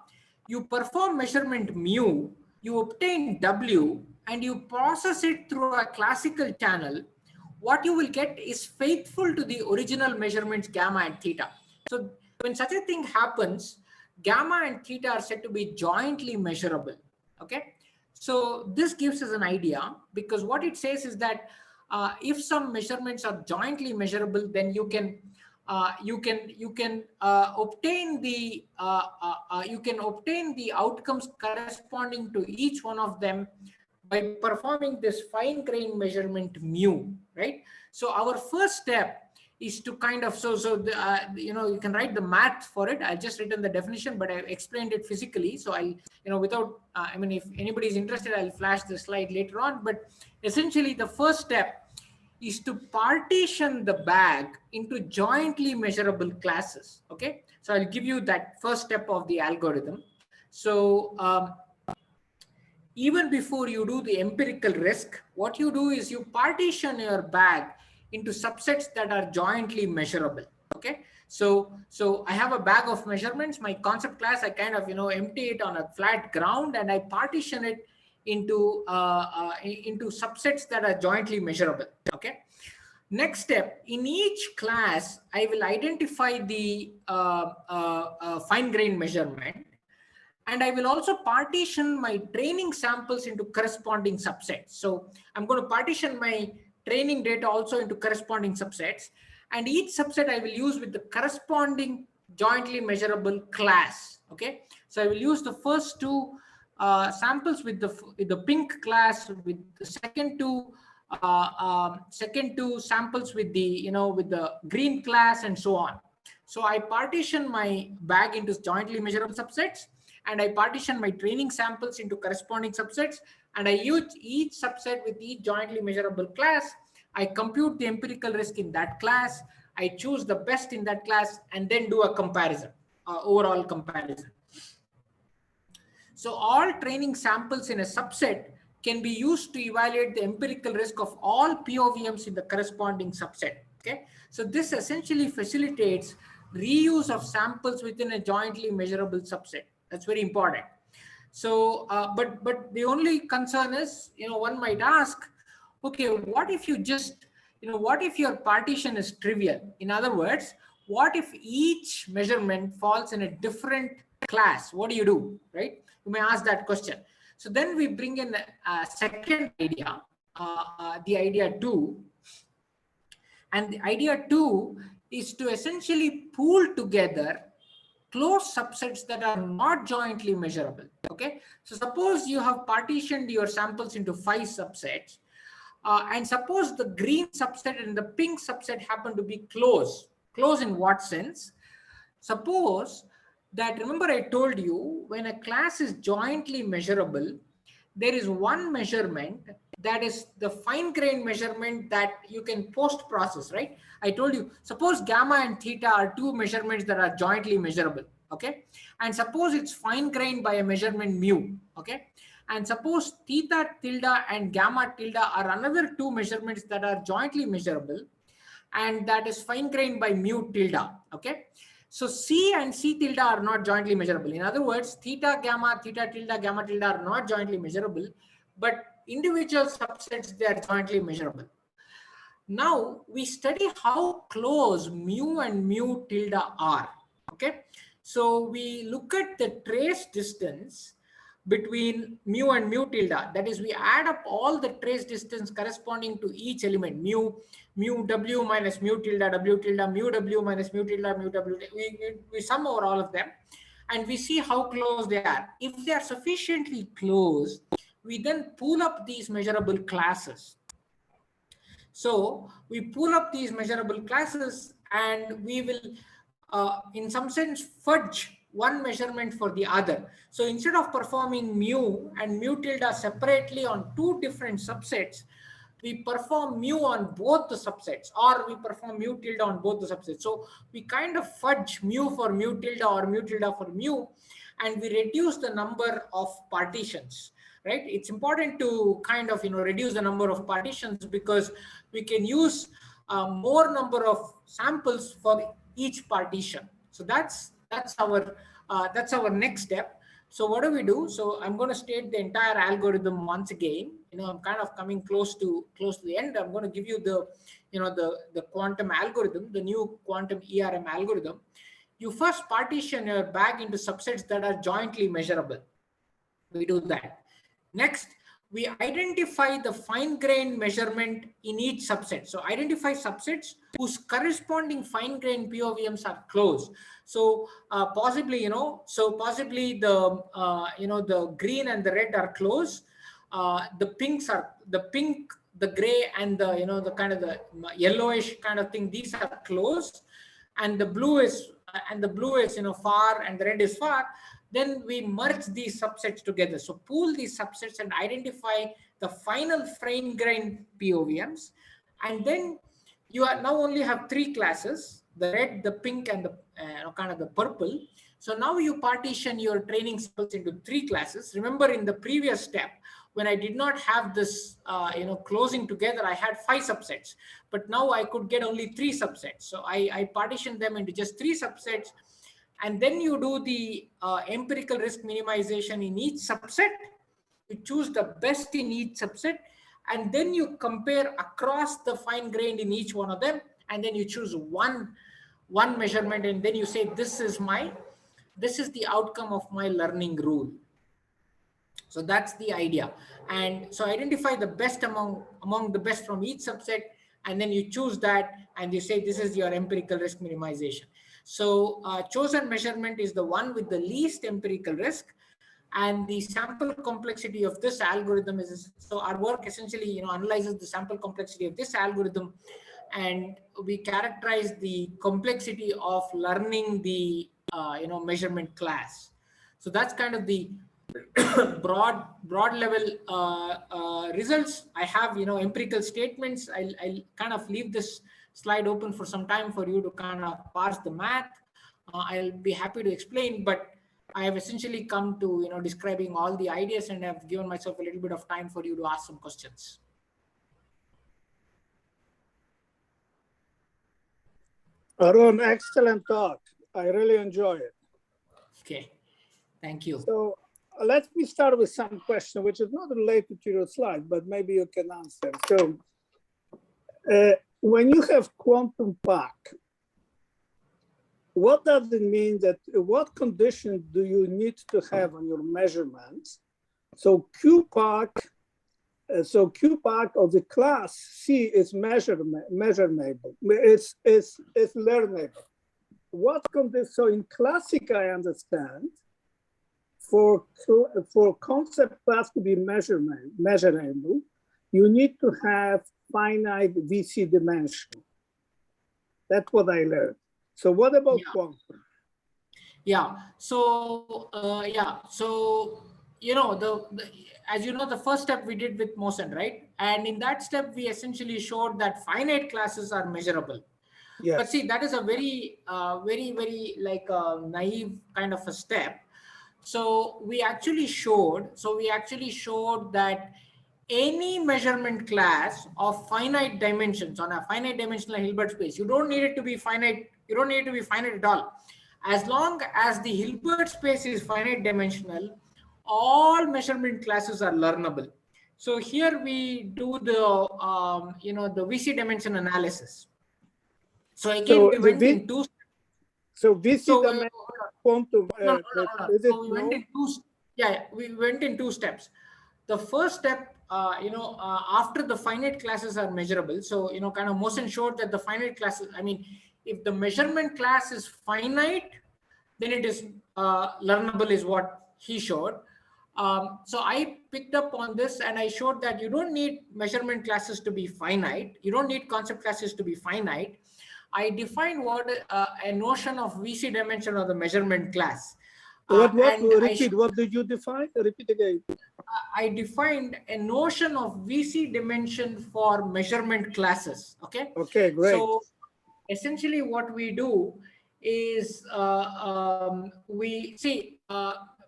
you perform measurement mu, you obtain w, and you process it through a classical channel. What you will get is faithful to the original measurements gamma and theta. So when such a thing happens, gamma and theta are said to be jointly measurable. Okay, so this gives us an idea, because what it says is that if some measurements are jointly measurable, then you can obtain the outcomes corresponding to each one of them by performing this fine-grained measurement mu, right? So our first step is to kind of, you can write the math for it. I've just written the definition, but I've explained it physically. So I'll, without, if anybody is interested, I'll flash the slide later on. But essentially the first step is to partition the bag into jointly measurable classes. Okay, so I'll give you that first step of the algorithm. So even before you do the empirical risk, what you do is you partition your bag into subsets that are jointly measurable. Okay, so I have a bag of measurements. My concept class, I kind of empty it on a flat ground, and I partition it into subsets that are jointly measurable. Okay, next step, in each class I will identify the fine-grained measurement, and I will also partition my training samples into corresponding subsets. So I'm going to partition my training data also into corresponding subsets, and each subset I will use with the corresponding jointly measurable class. Okay, so I will use the first two samples with the pink class, with the second two samples with the with the green class, and so on. So I partition my bag into jointly measurable subsets, and I partition my training samples into corresponding subsets, and I use each subset with each jointly measurable class. I compute the empirical risk in that class. I choose the best in that class, and then do a comparison, overall comparison. So all training samples in a subset can be used to evaluate the empirical risk of all POVMs in the corresponding subset. Okay, so this essentially facilitates reuse of samples within a jointly measurable subset. That's very important. So, but the only concern is, one might ask, okay, what if you just, what if your partition is trivial? In other words, what if each measurement falls in a different class? What do you do, right? You may ask that question. So then we bring in a second idea, the idea 2. And the idea 2 is to essentially pool together closed subsets that are not jointly measurable. Okay, so suppose you have partitioned your samples into 5 subsets, and suppose the green subset and the pink subset happen to be close. Close in what sense? Suppose that, remember I told you, when a class is jointly measurable, there is one measurement that is the fine-grained measurement that you can post-process, right? I told you, suppose gamma and theta are 2 measurements that are jointly measurable. Okay, and suppose it's fine-grained by a measurement mu. Okay, and suppose theta tilde and gamma tilde are another two measurements that are jointly measurable, and that is fine-grained by mu tilde. Okay, so C and C tilde are not jointly measurable. In other words, theta tilde, gamma tilde are not jointly measurable, but individual subsets, they are jointly measurable. Now we study how close mu and mu tilde are. Okay, so we look at the trace distance between mu and mu tilde. That is, we add up all the trace distance corresponding to each element, mu w minus mu tilde w tilde, mu w minus mu tilde mu w. We sum over all of them, and we see how close they are. If they are sufficiently close, we then pull up these measurable classes. So we pull up these measurable classes, and we will, in some sense, fudge one measurement for the other. So instead of performing mu and mu tilde separately on two different subsets, we perform mu on both the subsets, or we perform mu tilde on both the subsets. So we kind of fudge mu for mu tilde or mu tilde for mu, and we reduce the number of partitions. Right? It's important to kind of reduce the number of partitions, because we can use more number of samples for each partition. So that's our next step. So what do we do? So I'm going to state the entire algorithm once again. I'm kind of coming close to the end. I'm going to give you the the quantum algorithm, the new quantum ERM algorithm. You first partition your bag into subsets that are jointly measurable. We do that. Next, we identify the fine-grained measurement in each subset. So identify subsets whose corresponding fine-grained POVMs are close. So possibly, possibly the the green and the red are close. The pink, the gray, and the the kind of the yellowish kind of thing. These are close, and the blue is far, and the red is far. Then we merge these subsets together. So pool these subsets and identify the final fine-grained POVMs. And then you now only have three classes: the red, the pink, and the kind of the purple. So now you partition your training samples into three classes. Remember, in the previous step, when I did not have this closing together, I had 5 subsets, but now I could get only 3 subsets. So I partitioned them into just 3 subsets. And then you do the empirical risk minimization in each subset. You choose the best in each subset, and then you compare across the fine-grained in each one of them, and then you choose one measurement, and then you say, this is the outcome of my learning rule. So that's the idea. And so identify the best among the best from each subset, and then you choose that, and you say, this is your empirical risk minimization. So chosen measurement is the one with the least empirical risk, and the sample complexity of this algorithm is, so our work essentially analyzes the sample complexity of this algorithm, and we characterize the complexity of learning the measurement class. So that's kind of the broad level results. I have empirical statements. I'll kind of leave this slide open for some time for you to kind of parse the math. I'll be happy to explain, but I have essentially come to describing all the ideas, and I've given myself a little bit of time for you to ask some questions. Arun, excellent talk. I really enjoy it. Okay, thank you. So let me start with some question, which is not related to your slide, but maybe you can answer. So when you have quantum PAC, what does it mean? That what conditions do you need to have on your measurements? So QPAC of the class C is measurable. It's learnable. What conditions? So in classic, I understand, for concept class to be measurable, you need to have finite VC dimension. That's what I learned. So what about quantum? Yeah. So as you know, the first step we did with Mosen, right? And in that step, we essentially showed that finite classes are measurable. Yes. But see, that is a very, very like a naive kind of a step. So we actually showed that any measurement class of finite dimensions on a finite dimensional Hilbert space, you don't need it to be finite. You don't need it to be finite at all. As long as the Hilbert space is finite dimensional, all measurement classes are learnable. So here we do the, the VC dimension analysis. So again, we went in two. So VC dimension quantum. No. So we went in two. Yeah, we went in two steps. The first step, after the finite classes are measurable. So kind of Mosen showed that the finite classes. I mean, if the measurement class is finite, then it is learnable, is what he showed. So I picked up on this and I showed that you don't need measurement classes to be finite. You don't need concept classes to be finite. I defined what a notion of VC dimension of the measurement class. Repeat, what did you define? Repeat again. I defined a notion of VC dimension for measurement classes. Okay. Okay, great. So essentially what we do is we see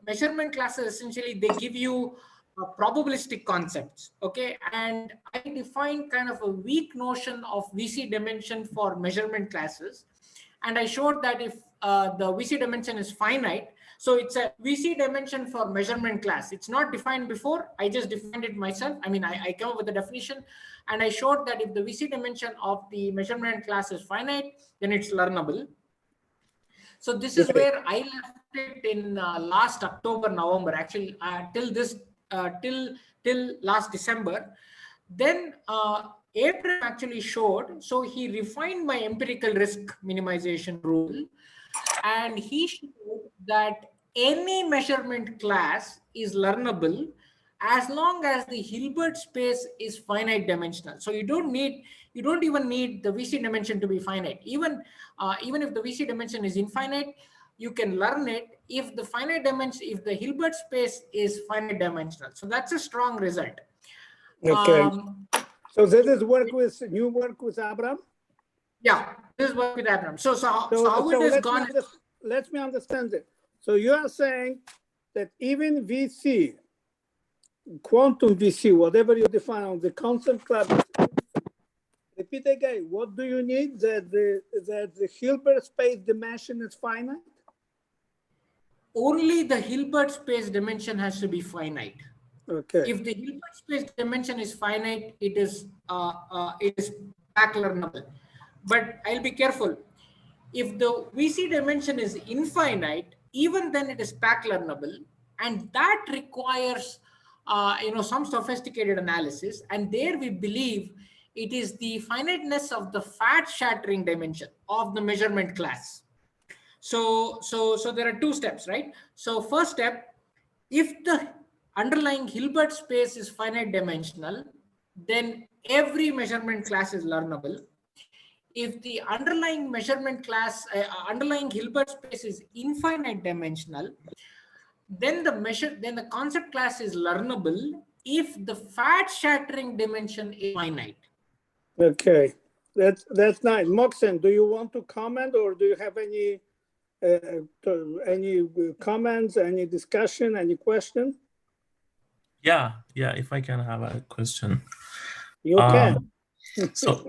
measurement classes, essentially they give you probabilistic concepts. Okay. And I defined kind of a weak notion of VC dimension for measurement classes. And I showed that if the VC dimension is finite, so it's a VC dimension for measurement class. It's not defined before. I just defined it myself. I mean, I came up with the definition and I showed that if the VC dimension of the measurement class is finite, then it's learnable. So this is where I left it in last October, November, actually till last December. Then April actually showed, so he refined my empirical risk minimization rule, and he showed that any measurement class is learnable as long as the Hilbert space is finite dimensional. So you don't even need the VC dimension to be finite. Even if the VC dimension is infinite, you can learn it if the finite dimension, if the Hilbert space is finite dimensional. So that's a strong result. Okay. So this is new work with Abraham? Yeah, this is work with Abraham. So how it has gone. Let me understand it. So you are saying that even VC, quantum VC, whatever you define on the concept class, repeat again, what do you need? That the Hilbert space dimension is finite? Only the Hilbert space dimension has to be finite. Okay. If the Hilbert space dimension is finite, it is PAC learnable. But I'll be careful. If the VC dimension is infinite, even then it is PAC learnable, and that requires some sophisticated analysis. And there we believe it is the finiteness of the fat shattering dimension of the measurement class. So there are two steps, right? So first step, if the underlying Hilbert space is finite dimensional, then every measurement class is learnable. If the underlying measurement class, underlying Hilbert space is infinite dimensional, then the concept class is learnable if the fat shattering dimension is finite. Okay, that's nice. Moxen, do you want to comment, or do you have any comments, any discussion, any question? Yeah. If I can have a question. You can. So,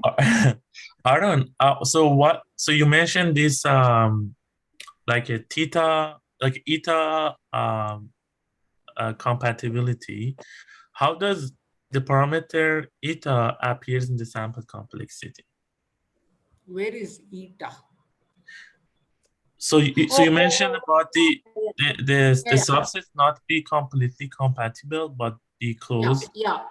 Arun, so you mentioned this like a theta, like eta compatibility. How does the parameter eta appears in the sample complexity? Where is eta? So you mentioned about the subsets not be completely compatible, but be close. Yeah.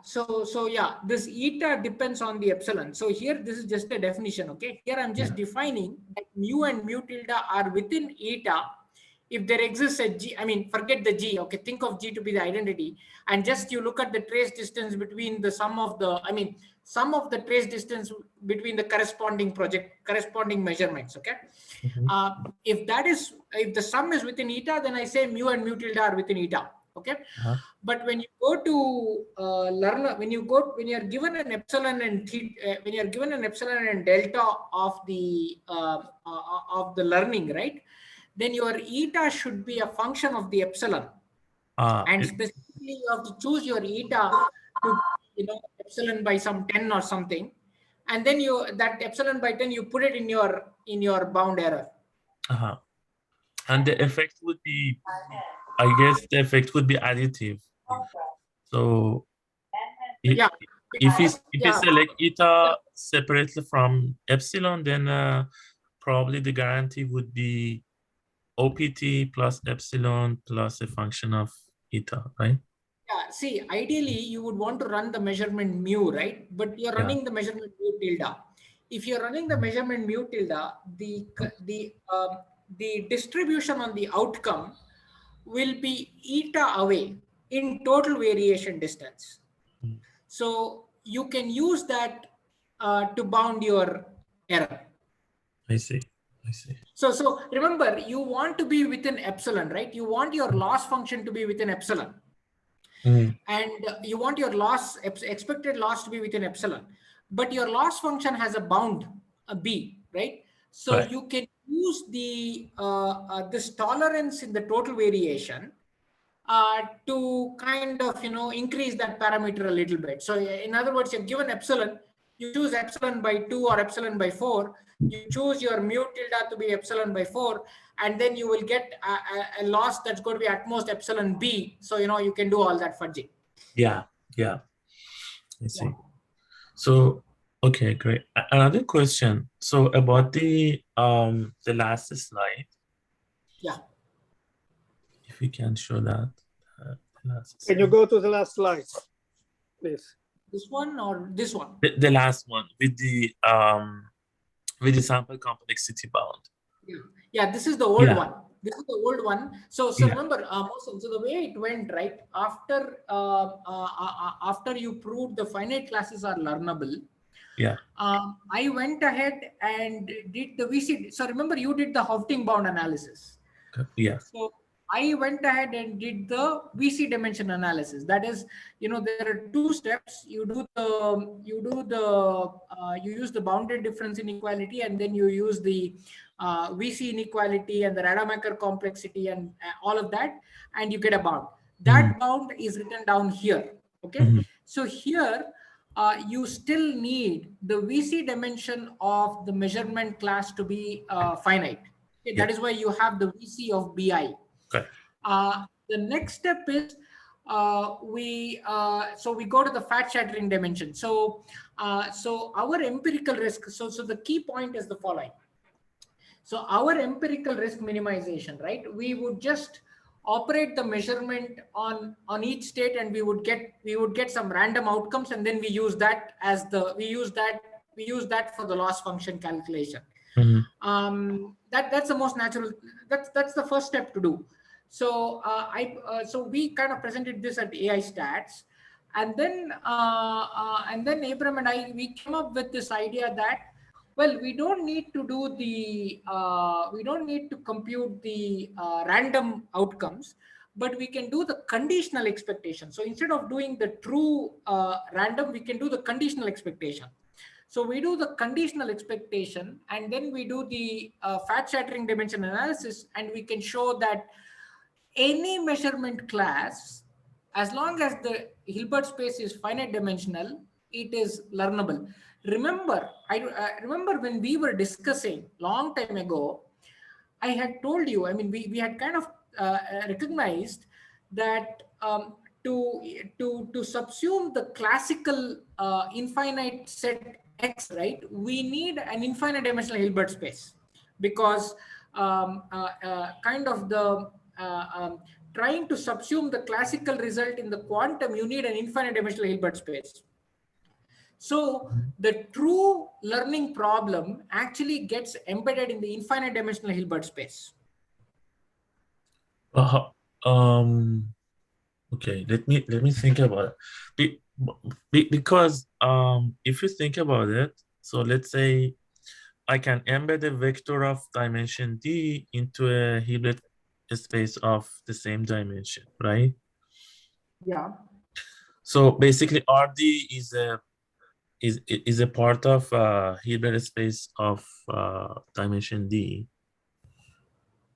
So yeah, this eta depends on the epsilon. So here, this is just a definition. Okay. Here I'm just defining that mu and mu tilde are within eta if there exists a G. I mean, forget the G. Okay. Think of G to be the identity, and just you look at the trace distance between the sum of the trace distance between the corresponding measurements. Okay. If the sum is within eta, then I say mu and mu tilde are within eta. Okay. Uh-huh. But when you go to learner, when you're given an epsilon and theta, when you're given an epsilon and delta of the learning, right, then your eta should be a function of the epsilon. And specifically you have to choose your eta to, epsilon by some 10 or something, and then that epsilon by 10 you put it in your bound error. And the effect would be, I guess the effect would be additive. So if you select eta separately from epsilon, then probably the guarantee would be OPT plus epsilon plus a function of eta, right? Yeah, see, ideally you would want to run the measurement mu, right? But you're running the measurement mu tilde. If you're running the measurement mu tilde, the distribution on the outcome will be eta away in total variation distance. So you can use that to bound your error. I see. So remember, you want to be within epsilon, right? You want your loss function to be within epsilon. And you want your expected loss to be within epsilon, but your loss function has a bound, a b, right? So you can use this tolerance in the total variation to kind of increase that parameter a little bit. So in other words, you're given epsilon, you choose epsilon by 2 or epsilon by 4, you choose your mu tilde to be epsilon by 4, and then you will get a loss that's going to be at most epsilon b. So you can do all that fudging. Yeah, I see. So okay, great. Another question. So about the last slide. Yeah. If we can show that. Can you go to the last slide, please? This one or this one? The last one with the sample complexity bound. Yeah, this is the old one. This is the old one. So remember, so the way it went, right, after you proved the finite classes are learnable, I went ahead and did the VC. So remember, you did the Houghton bound analysis. So I went ahead and did the VC dimension analysis. That is, there are two steps. You use the bounded difference inequality, and then you use the VC inequality and the Rademacher complexity and all of that, and you get a bound. That bound is written down here. Okay. So here you still need the VC dimension of the measurement class to be finite. Okay? That is why you have the VC of BI. The next step is we go to the fat shattering dimension. So our empirical risk. So the key point is the following. So our empirical risk minimization, right? We would just operate the measurement on each state, and we would get some random outcomes, and then we use that for the loss function calculation. That's the most natural. That's the first step to do. So so we kind of presented this at AI Stats, and then Abram and I, we came up with this idea that, well, we don't need to compute the random outcomes, but we can do the conditional expectation. So instead of doing the true random, we can do the conditional expectation. So we do the conditional expectation, and then we do the fat shattering dimension analysis, and we can show that any measurement class, as long as the Hilbert space is finite dimensional, it is learnable. Remember, I remember when we were discussing long time ago, I had told you, I mean, we had kind of recognized that to subsume the classical infinite set X, right, we need an infinite dimensional Hilbert space, because kind of the trying to subsume the classical result in the quantum, you need an infinite dimensional Hilbert space. So the true learning problem actually gets embedded in the infinite dimensional Hilbert space. Okay, let me think about it. Because if you think about it, so let's say I can embed a vector of dimension D into a Hilbert space of the same dimension, right? Yeah. So basically, RD is a part of Hilbert space of dimension D.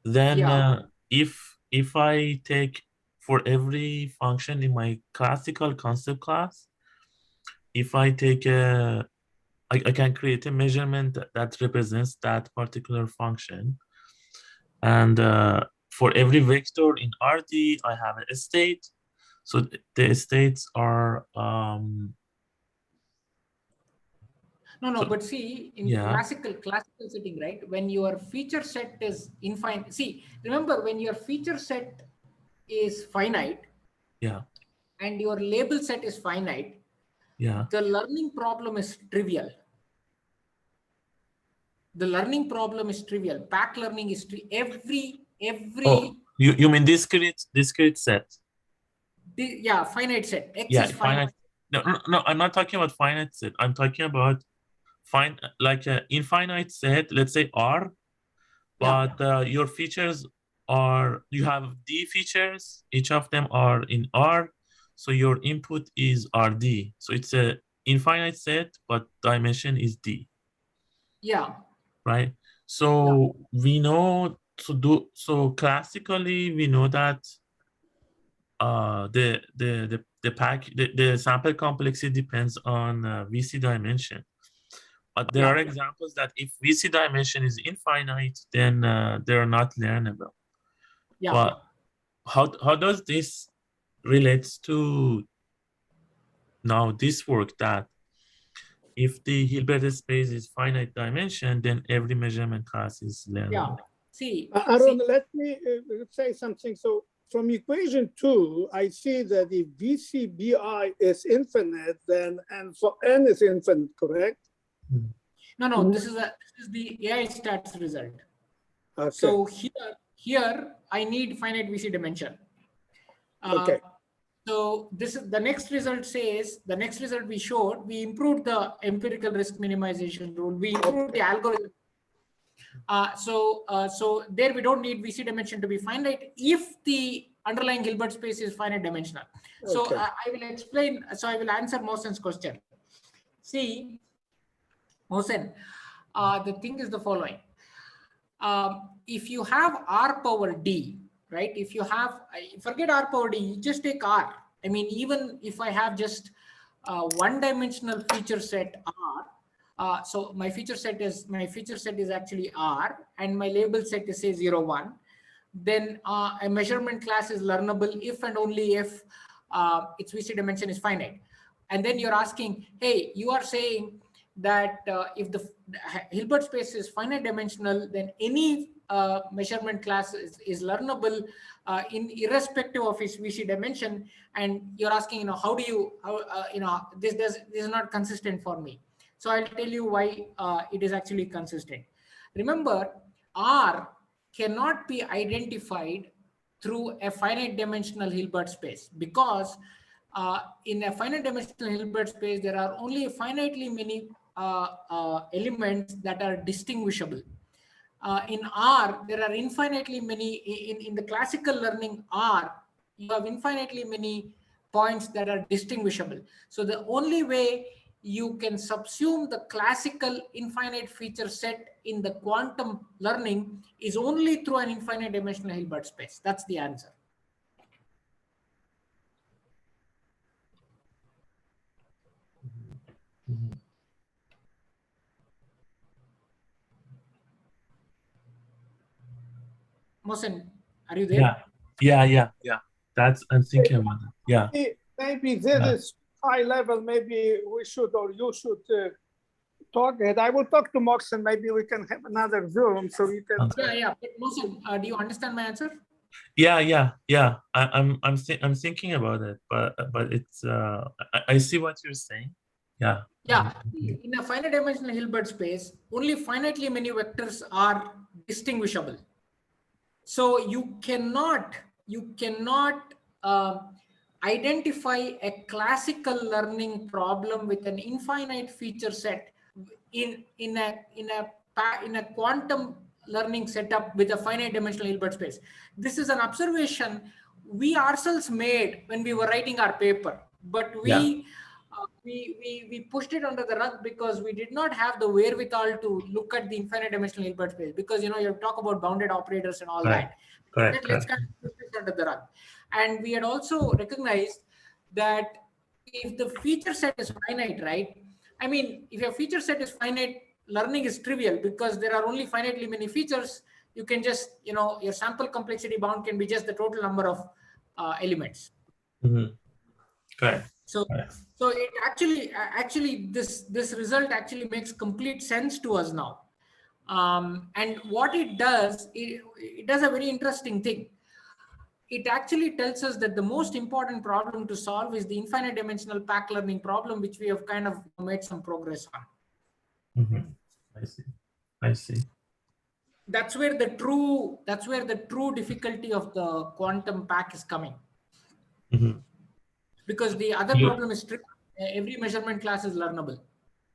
Then Yeah. if I take for every function in my classical concept class, if I take I can create a measurement that represents that particular function. And for every vector in RD, I have a state. So the states are No, but see, in yeah. classical setting, right? When your feature set is infinite, see, remember when your feature set is finite, Yeah. and your label set is finite, Yeah. the learning problem is trivial. The learning problem is trivial. PAC learning is every Oh, you mean discrete set? yeah, finite set. X Yeah, is finite. No, I'm not talking about finite set. I'm talking about like an infinite set, let's say R, but your features are, you have D features, each of them are in R, so your input is RD. So it's a infinite set, but dimension is D. Yeah. Right? So we know to do, so classically we know that the sample complexity depends on VC dimension. But there are examples that if VC dimension is infinite, then they're not learnable. Yeah. But how does this relates to now this work, that if the Hilbert space is finite dimension, then every measurement class is learnable? Yeah. See, Arun, let me say something. So from equation 2, I see that if VCBI is infinite, then and for n is infinite, correct? No, this is the AI stats result. Okay. So here I need finite VC dimension. Okay. So this is the next result says, the next result we showed, we improved the empirical risk minimization rule, we improved the algorithm. So there we don't need VC dimension to be finite if the underlying Hilbert space is finite dimensional. So Okay. I will explain. So I will answer Mohsen's question. See, Mohsen, the thing is the following. If you have R power D, right? If you have, forget R power D, you just take R. I mean, even if I have just one-dimensional feature set R, so my feature set is actually R, and my label set is say 0, 1. Then a measurement class is learnable if and only if its VC dimension is finite. And then you're asking, hey, you are saying that if the Hilbert space is finite dimensional, then any measurement class is learnable in irrespective of its VC dimension. And you're asking, how do you, this is not consistent for me. So I'll tell you why it is actually consistent. Remember, R cannot be identified through a finite dimensional Hilbert space, because in a finite dimensional Hilbert space, there are only finitely many elements that are distinguishable. In R, there are infinitely many, in the classical learning R, you have infinitely many points that are distinguishable. So the only way you can subsume the classical infinite feature set in the quantum learning is only through an infinite dimensional Hilbert space. That's the answer. Mohsen, are you there? Yeah. That's, I'm thinking about it. Yeah. Maybe this is high level. Maybe we should, or you should talk it. I will talk to Mohsen. Maybe we can have another Zoom so we can. Yeah. But Mohsen, do you understand my answer? Yeah. I'm thinking about it, but it's I see what you're saying. Yeah. In a finite dimensional Hilbert space, only finitely many vectors are distinguishable. So you cannot identify a classical learning problem with an infinite feature set in a quantum learning setup with a finite dimensional Hilbert space. This is an observation we ourselves made when we were writing our paper, but we pushed it under the rug because we did not have the wherewithal to look at the infinite dimensional Hilbert space, because you talk about bounded operators and all that. Let's kind of push it under the rug. And we had also recognized that if the feature set is finite, right? I mean, if your feature set is finite, learning is trivial because there are only finitely many features. You can just, your sample complexity bound can be just the total number of elements. Correct. So it actually this result actually makes complete sense to us now. And what it does, it does a very interesting thing. It actually tells us that the most important problem to solve is the infinite dimensional PAC learning problem, which we have kind of made some progress on. I see. That's where the true difficulty of the quantum PAC is coming. Because the other problem is strict. Every measurement class is learnable.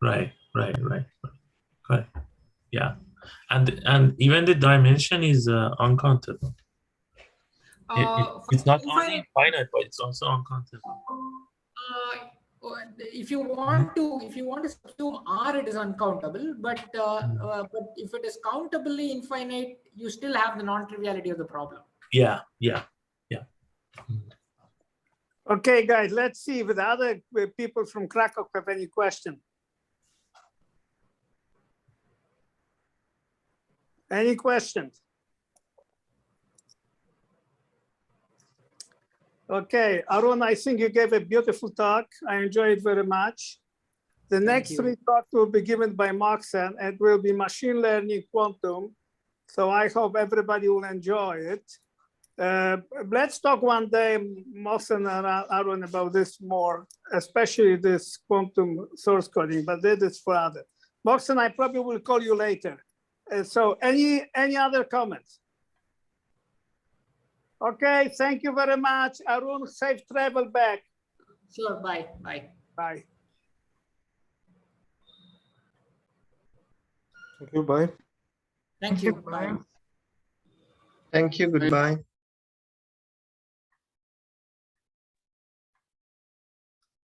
Right. Correct. Yeah. And even the dimension is uncountable. It's not only infinite, but it's also uncountable. If you want to assume R, it is uncountable, but if it is countably infinite, you still have the non-triviality of the problem. Yeah. Okay, guys, let's see if the other people from Krakow have any question. Any questions? Okay, Arun, I think you gave a beautiful talk. I enjoyed it very much. The next three talks will be given by Moxen, and it will be machine learning quantum. So I hope everybody will enjoy it. Let's talk one day, Moxen and Arun, about this more, especially this quantum source coding, but that is for others. Moxen, I probably will call you later. So any other comments? Okay, thank you very much. Arun, safe travel back. Sure, bye. Bye. Thank you, bye. Thank you, bye. Thank you, goodbye.